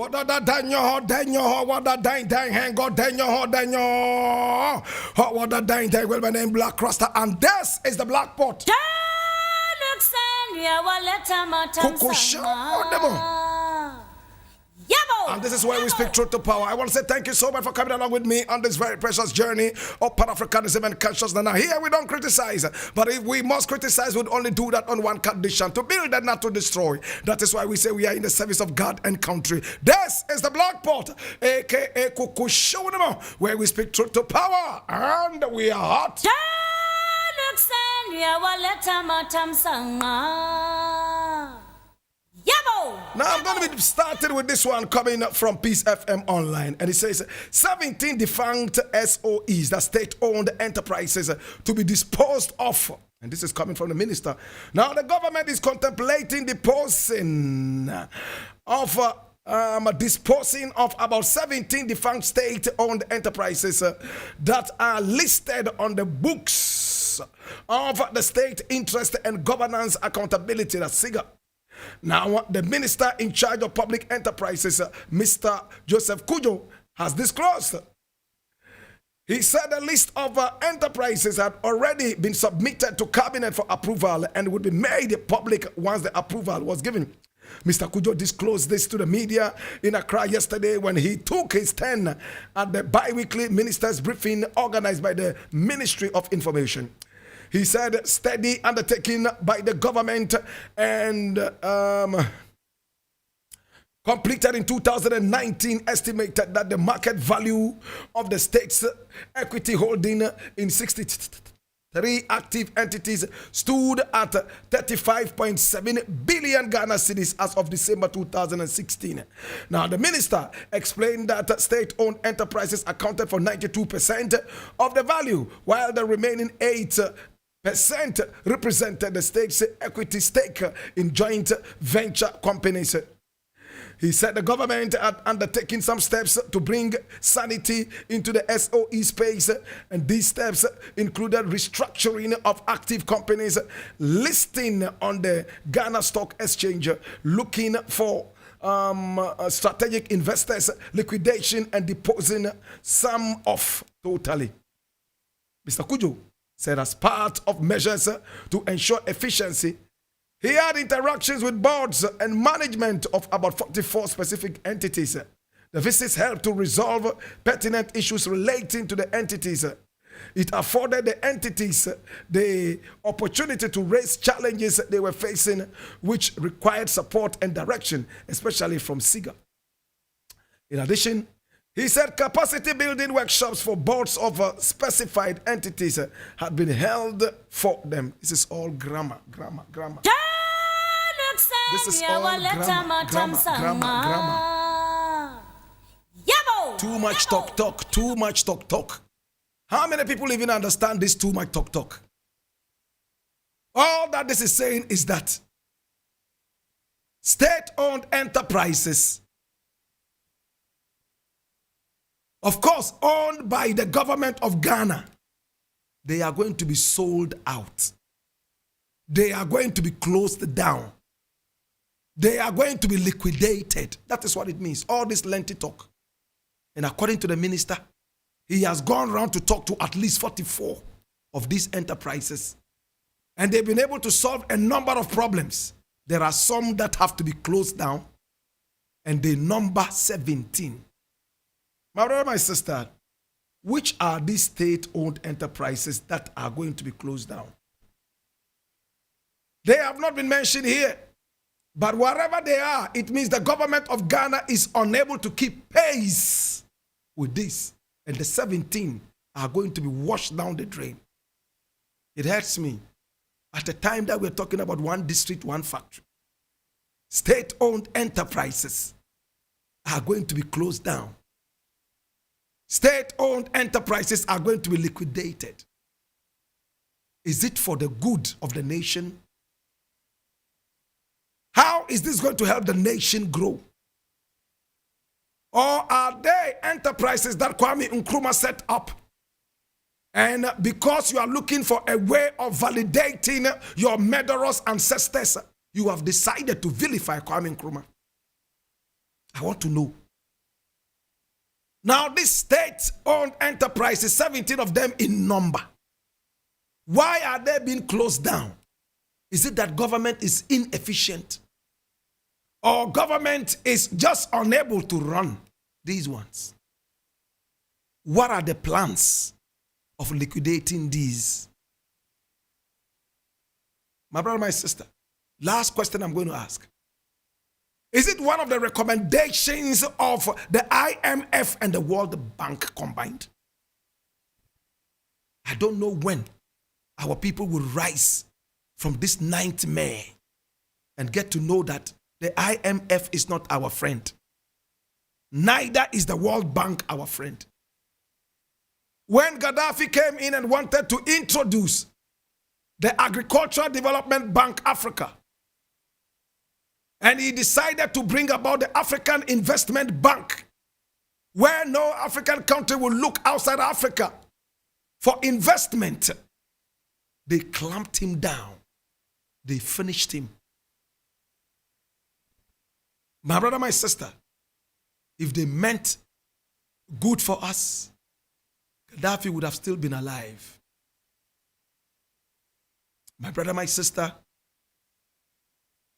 What a danyo, what a dang, hang God, danyo. What a dang, well, my name Blakk Rasta, and this is the Black Pot. And this is where we speak truth to power. I want to say thank you so much for coming along with me on this very precious journey of Pan-Africanism and consciousness. Now here we don't criticize, but if we must criticize, we'd only do that on one condition: to build and not to destroy. That is why we say we are in the service of God and country. This is the Black Pot, aka Kukushownamo, where we speak truth to power, and we are hot. Now I'm going to be started with this one coming up from Peace FM Online, and it says 17 defunct SOEs, the state-owned enterprises, to be disposed of. And this is coming from the minister. Now the government is contemplating disposing of about 17 defunct state-owned enterprises that are listed on the books of the State Interest and Governance Accountability, that's SIGA. Now, the minister in charge of public enterprises, Mr. Joseph Kujo, has disclosed. He said a list of enterprises had already been submitted to cabinet for approval and would be made public once the approval was given. Mr. Kujo disclosed this to the media in Accra yesterday when he took his turn at the bi-weekly ministers' briefing organized by the Ministry of Information. He said steady undertaking by the government and completed in 2019 estimated that the market value of the state's equity holding in 63 active entities stood at 35.7 billion Ghana cedis as of December 2016. Now, the minister explained that state-owned enterprises accounted for 92% of the value, while the remaining 8% represented the state's equity stake in joint venture companies. He said the government had undertaken some steps to bring sanity into the SOE space, and these steps included restructuring of active companies, listing on the Ghana Stock Exchange, looking for strategic investors, liquidation, and disposing some off totally. Mr. Kujo said as part of measures to ensure efficiency, he had interactions with boards and management of about 44 specific entities. The visits helped to resolve pertinent issues relating to the entities. It afforded the entities the opportunity to raise challenges they were facing, which required support and direction, especially from SIGA. In addition, he said capacity building workshops for boards of specified entities had been held for them. This is all grammar. This is all grammar. Too much talk. How many people even understand this too much talk? All that this is saying is that state-owned enterprises, of course, owned by the government of Ghana, they are going to be sold out. They are going to be closed down. They are going to be liquidated. That is what it means. All this lengthy talk. And according to the minister, he has gone around to talk to at least 44 of these enterprises. And they've been able to solve a number of problems. There are some that have to be closed down, and they number 17. My brother, my sister, which are these state-owned enterprises that are going to be closed down? They have not been mentioned here. But wherever they are, it means the government of Ghana is unable to keep pace with this. And the 17 are going to be washed down the drain. It hurts me. At the time that we're talking about one district, one factory, state-owned enterprises are going to be closed down. State-owned enterprises are going to be liquidated. Is it for the good of the nation? How is this going to help the nation grow? Or are they enterprises that Kwame Nkrumah set up? And because you are looking for a way of validating your murderous ancestors, you have decided to vilify Kwame Nkrumah. I want to know. Now, these state-owned enterprises, 17 of them in number, why are they being closed down? Is it that government is inefficient? Or government is just unable to run these ones? What are the plans of liquidating these? My brother, my sister, last question I'm going to ask. Is it one of the recommendations of the IMF and the World Bank combined? I don't know when our people will rise from this nightmare and get to know that the IMF is not our friend. Neither is the World Bank our friend. When Gaddafi came in and wanted to introduce the Agricultural Development Bank Africa, and he decided to bring about the African Investment Bank, where no African country will look outside Africa for investment, they clamped him down. They finished him. My brother, my sister, if they meant good for us, Gaddafi would have still been alive. My brother, my sister,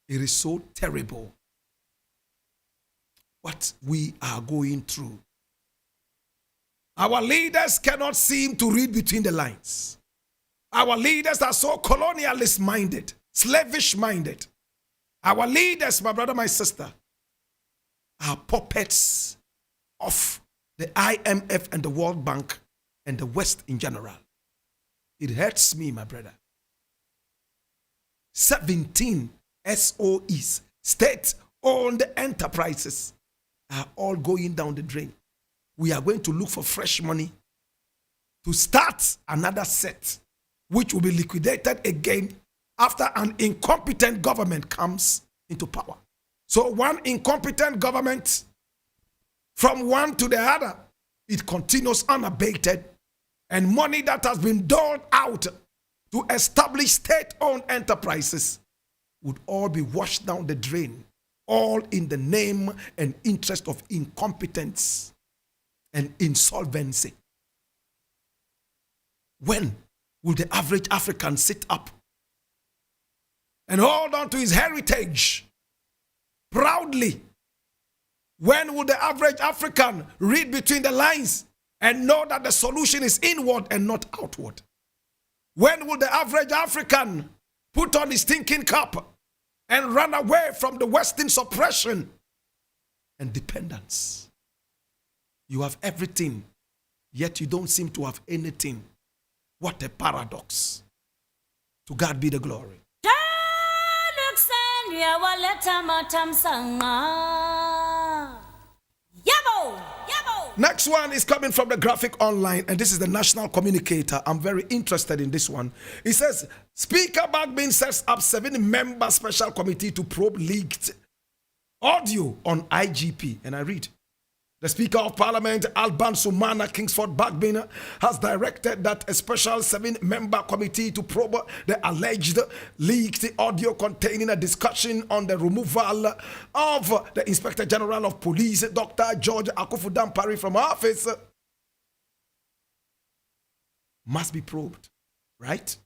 it is so terrible what we are going through. Our leaders cannot seem to read between the lines. Our leaders are so colonialist minded, slavish minded. Our leaders, my brother, my sister, are puppets of the IMF and the World Bank and the West in general. It hurts me, my brother. 17 SOEs, state-owned enterprises, are all going down the drain. We are going to look for fresh money to start another set, which will be liquidated again after an incompetent government comes into power. So one incompetent government, from one to the other, it continues unabated, and money that has been doled out to establish state-owned enterprises would all be washed down the drain, all in the name and interest of incompetence and insolvency. When will the average African sit up and hold on to his heritage proudly? When will the average African read between the lines and know that the solution is inward and not outward? When will the average African put on his thinking cap and run away from the Western suppression and dependence? You have everything, yet you don't seem to have anything. What a paradox. To God be the glory. Next one is coming from the Graphic Online, and this is the National Communicator. I'm very interested in this one. It says, Speaker Bagbin sets up 7-member special committee to probe leaked audio on IGP. And I read, the Speaker of Parliament, Alban Sumana Kingsford Bagbin, has directed that a special 7-member committee to probe the alleged leaked audio containing a discussion on the removal of the Inspector General of Police, Dr. George Akufu Dampari, from office must be probed, right?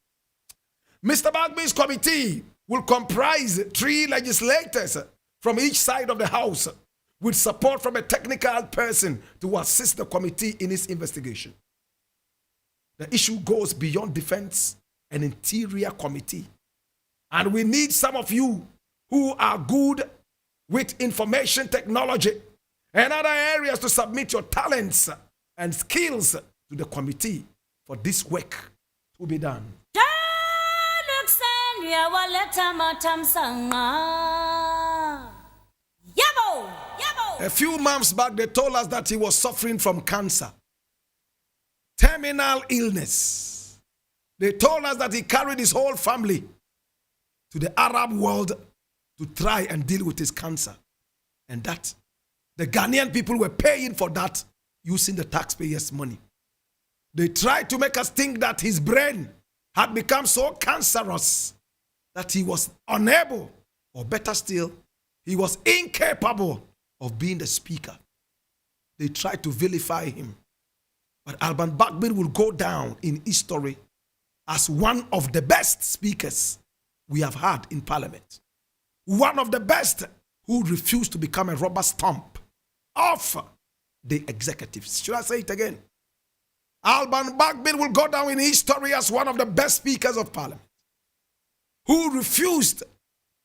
Mr. Bagbin's committee will comprise 3 legislators from each side of the House, with support from a technical person to assist the committee in its investigation. The issue goes beyond defense and interior committee. And we need some of you who are good with information technology and other areas to submit your talents and skills to the committee for this work to be done. A few months back, they told us that he was suffering from cancer, terminal illness. They told us that he carried his whole family to the Arab world to try and deal with his cancer. And that the Ghanaian people were paying for that using the taxpayers' money. They tried to make us think that his brain had become so cancerous that he was unable, or better still, he was incapable of being the speaker. They tried to vilify him. But Alban Bagbin will go down in history as one of the best speakers we have had in Parliament. One of the best who refused to become a rubber stamp of the executives. Should I say it again? Alban Bagbin will go down in history as one of the best speakers of Parliament who refused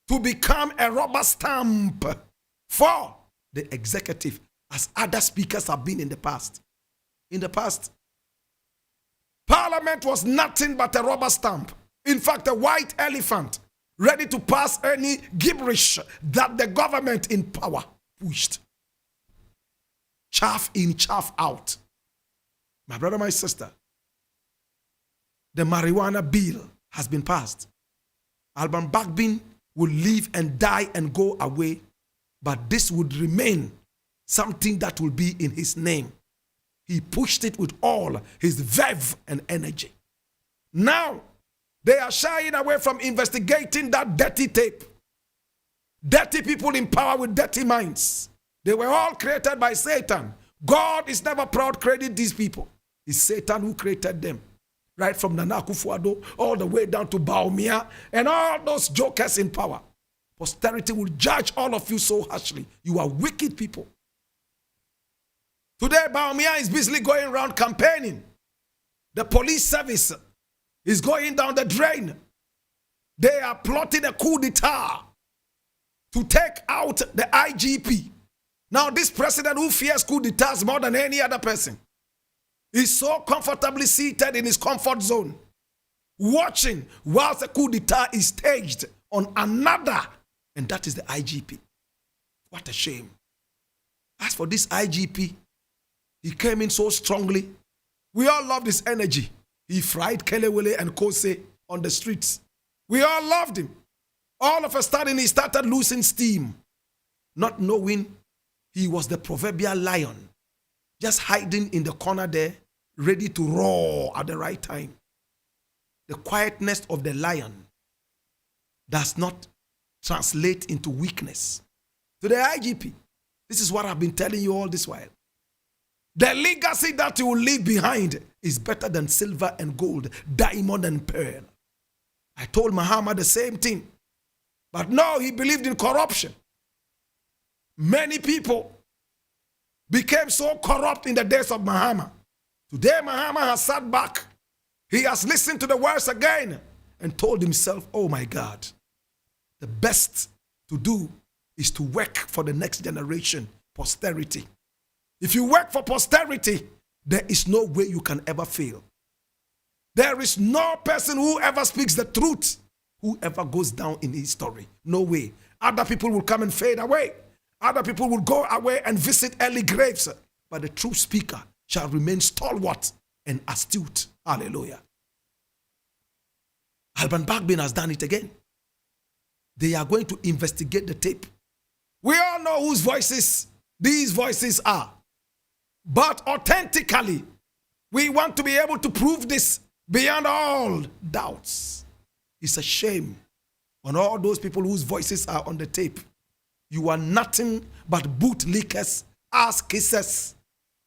to become a rubber stamp for the executive as other speakers have been in the past. In the past, Parliament was nothing but a rubber stamp. In fact, a white elephant ready to pass any gibberish that the government in power pushed. Chaff in, chaff out. My brother, my sister, the marijuana bill has been passed. Alban Bagbin will live and die and go away, but this would remain something that will be in his name. He pushed it with all his verve and energy. Now, they are shying away from investigating that dirty tape. Dirty people in power with dirty minds. They were all created by Satan. God is never proud to credit these people. It's Satan who created them. Right from Nana Akufo-Addo all the way down to Bawumia and all those jokers in power. Posterity will judge all of you so harshly. You are wicked people. Today, Bawumia is busily going around campaigning. The police service is going down the drain. They are plotting a coup d'etat to take out the IGP. Now, this president who fears coup d'etats more than any other person is so comfortably seated in his comfort zone, watching whilst a coup d'etat is staged on another, and that is the IGP. What a shame. As for this IGP, he came in so strongly. We all loved his energy. He fried Kelewele and Kose on the streets. We all loved him. All of a sudden, he started losing steam, not knowing he was the proverbial lion, just hiding in the corner there, ready to roar at the right time. The quietness of the lion does not translate into weakness. To the IGP, this is what I've been telling you all this while. The legacy that you will leave behind is better than silver and gold, diamond and pearl. I told Mahama the same thing. But no, he believed in corruption. Many people became so corrupt in the days of Mahama. Today, Mahama has sat back. He has listened to the words again and told himself, oh my God, the best to do is to work for the next generation, posterity. If you work for posterity, there is no way you can ever fail. There is no person who ever speaks the truth who ever goes down in history. No way. Other people will come and fade away. Other people will go away and visit early graves. But the true speaker shall remain stalwart and astute. Hallelujah. Alban Bagbin has done it again. They are going to investigate the tape. We all know whose voices these voices are. But authentically, we want to be able to prove this beyond all doubts. It's a shame on all those people whose voices are on the tape. You are nothing but bootlickers, ass kissers.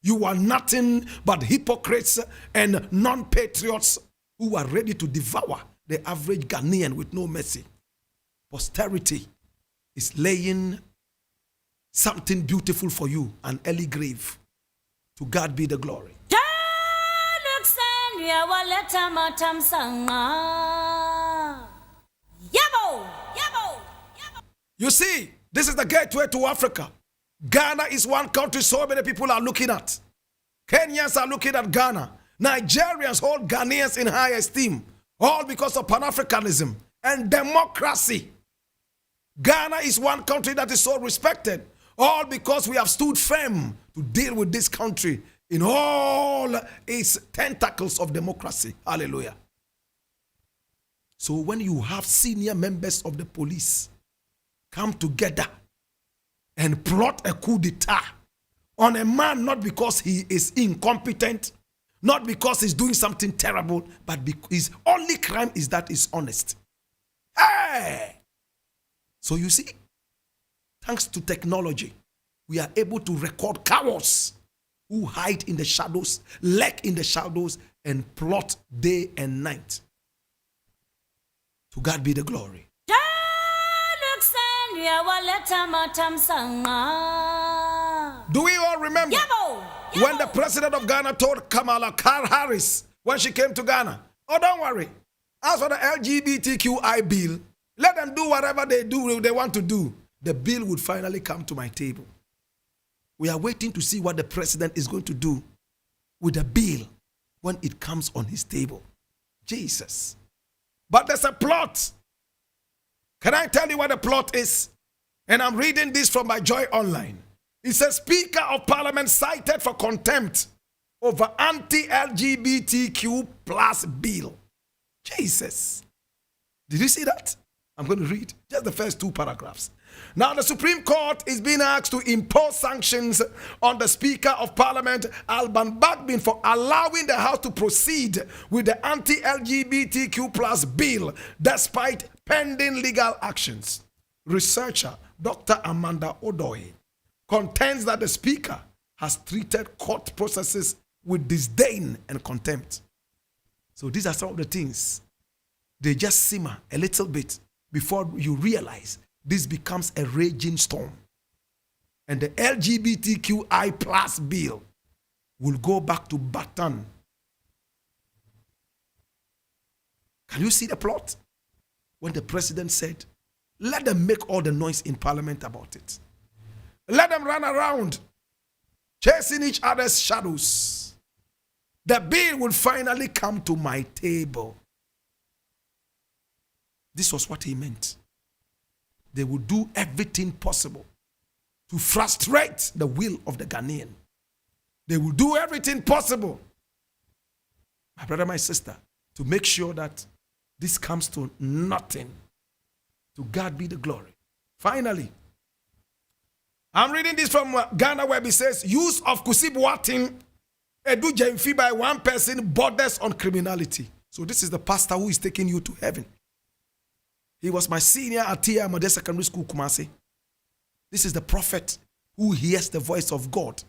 You are nothing but hypocrites and non-patriots who are ready to devour the average Ghanaian with no mercy. Posterity is laying something beautiful for you, an early grave. To God be the glory. You see, this is the gateway to Africa. Ghana is one country so many people are looking at. Kenyans are looking at Ghana. Nigerians hold Ghanaians in high esteem, all because of Pan-Africanism and democracy. Ghana is one country that is so respected, all because we have stood firm to deal with this country in all its tentacles of democracy. Hallelujah. So when you have senior members of the police come together and plot a coup d'etat on a man, not because he is incompetent, not because he's doing something terrible, but because his only crime is that he's honest. Hey! So you see, thanks to technology, we are able to record cowards who hide in the shadows, lurk in the shadows, and plot day and night. To God be the glory. Do we all remember when the president of Ghana told Kamala Harris when she came to Ghana, oh, don't worry, as for the LGBTQI bill, let them do whatever they want to do. The bill would finally come to my table. We are waiting to see what the president is going to do with the bill when it comes on his table. Jesus. But there's a plot. Can I tell you what the plot is? And I'm reading this from my Joy Online. It says, Speaker of Parliament cited for contempt over anti-LGBTQ plus bill. Jesus. Did you see that? I'm going to read just the first two paragraphs. Now, the Supreme Court is being asked to impose sanctions on the Speaker of Parliament, Alban Bagbin, for allowing the House to proceed with the anti-LGBTQ plus bill despite pending legal actions. Researcher Dr. Amanda Odoy contends that the Speaker has treated court processes with disdain and contempt. So these are some of the things. They just simmer a little bit before you realize this becomes a raging storm. And the LGBTQI plus bill will go back to Baton. Can you see the plot? When the president said, let them make all the noise in parliament about it. Let them run around chasing each other's shadows. The bill will finally come to my table. This was what he meant. They will do everything possible to frustrate the will of the Ghanaian. They will do everything possible, my brother, my sister, to make sure that this comes to nothing. To God be the glory. Finally, I'm reading this from Ghana Web. It says, use of Kusibwatin Edu Jemfi by one person borders on criminality. So this is the pastor who is taking you to heaven. He was my senior at Tia Model Secondary School, Kumasi. This is the prophet who hears the voice of God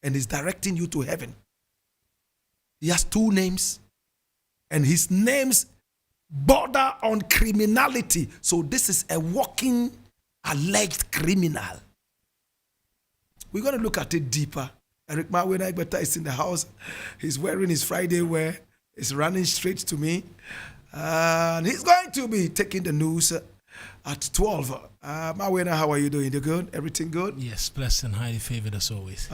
and is directing you to heaven. He has two names, and his names border on criminality. So this is a walking alleged criminal. We're going to look at it deeper. Eric Mawena is in the house. He's wearing his Friday wear. He's running straight to me. And he's going to be taking the news at 12. Mawena, how are you doing? You good? Everything good? Yes, blessed and highly favored as always.